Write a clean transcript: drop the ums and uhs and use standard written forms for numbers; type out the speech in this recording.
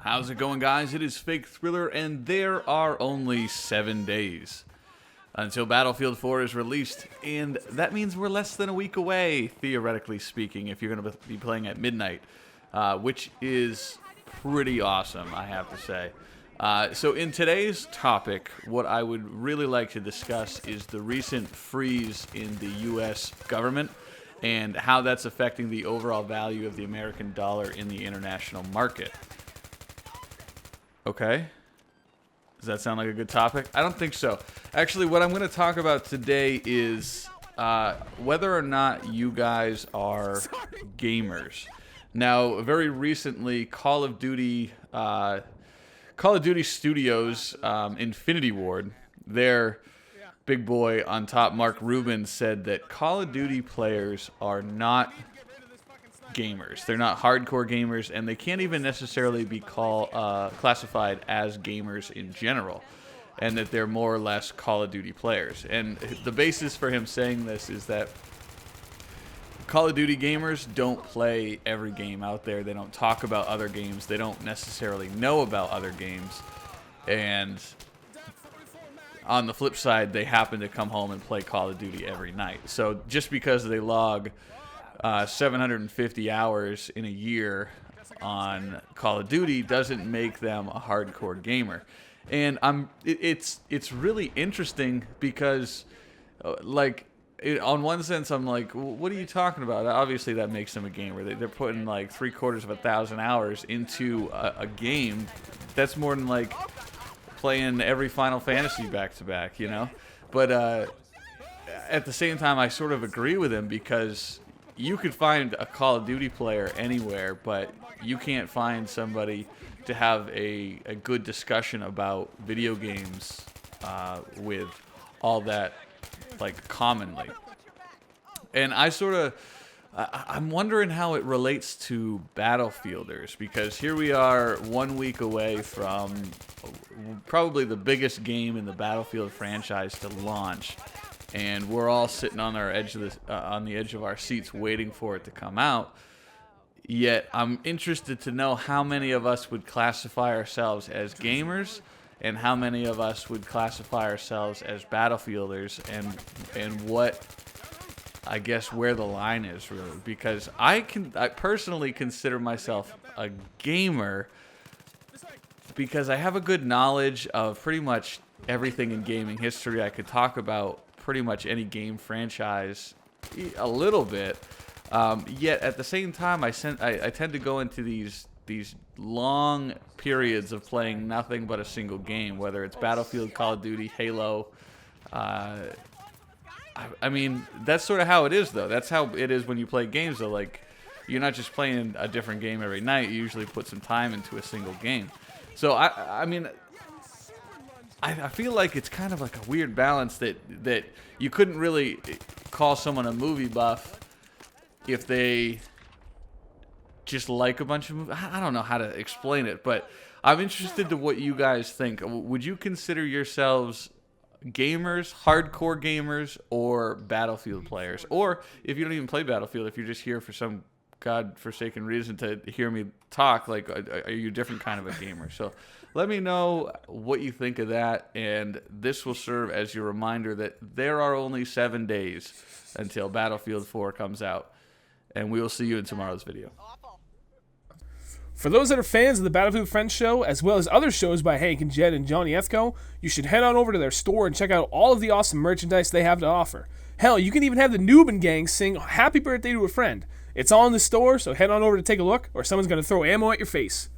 How's it going, guys? It is Fake Thriller, and there are only 7 days until Battlefield 4 is released, and that means we're less than a week away, theoretically speaking, if you're going to be playing at midnight, which is pretty awesome, I have to say. So in today's topic, what I would really like to discuss is the recent freeze in the U.S. government and how that's affecting the overall value of the American dollar in the international market. Okay. Does that sound like a good topic? I don't think so. Actually, what I'm going to talk about today is whether or not you guys are gamers. Now, very recently, Call of Duty Studios, Infinity Ward, their big boy on top, Mark Rubin, said that Call of Duty players are not gamers. They're not hardcore gamers, and they can't even necessarily be classified as gamers in general, and that they're more or less Call of Duty players. And the basis for him saying this is that Call of Duty gamers don't play every game out there. They don't talk about other games. They don't necessarily know about other games. And on the flip side, they happen to come home and play Call of Duty every night. So just because they log 750 hours in a year on Call of Duty doesn't make them a hardcore gamer. And it's really interesting because, on one sense, I'm like, what are you talking about? Obviously, that makes them a gamer. They're putting like 750 hours into a game. That's more than like playing every Final Fantasy back-to-back, you know? But at the same time, I sort of agree with him because you could find a Call of Duty player anywhere, but you can't find somebody to have a good discussion about video games with all that, like, commonly. And I'm wondering how it relates to Battlefielders, because here we are 1 week away from probably the biggest game in the Battlefield franchise to launch. And we're all sitting on our on the edge of our seats waiting for it to come out. Yet I'm interested to know how many of us would classify ourselves as gamers and how many of us would classify ourselves as Battlefielders, and what, I guess, where the line is really. Because I personally consider myself a gamer because I have a good knowledge of pretty much everything in gaming history. I could talk about pretty much any game franchise a little bit, yet at the same time I tend to go into these long periods of playing nothing but a single game, whether it's Battlefield, Call of Duty, Halo. I mean, that's sort of how it is, though. That's how it is when you play games, though. Like, you're not just playing a different game every night. You usually put some time into a single game. So I mean, I feel like it's kind of like a weird balance that you couldn't really call someone a movie buff if they just like a bunch of movies. I don't know how to explain it, but I'm interested to what you guys think. Would you consider yourselves gamers, hardcore gamers, or Battlefield players? Or if you don't even play Battlefield, if you're just here for some godforsaken reason to hear me talk, like, are you a different kind of a gamer? So let me know what you think of that, and this will serve as your reminder that there are only 7 days until Battlefield 4 comes out, and we will see you in tomorrow's video. For those that are fans of the Battlefield Friends show, as well as other shows by Hank and Jed and Johnny Ethco, you should head on over to their store and check out all of the awesome merchandise they have to offer. Hell, you can even have the Newbin gang sing Happy Birthday to a Friend. It's all in the store, so head on over to take a look, or someone's going to throw ammo at your face.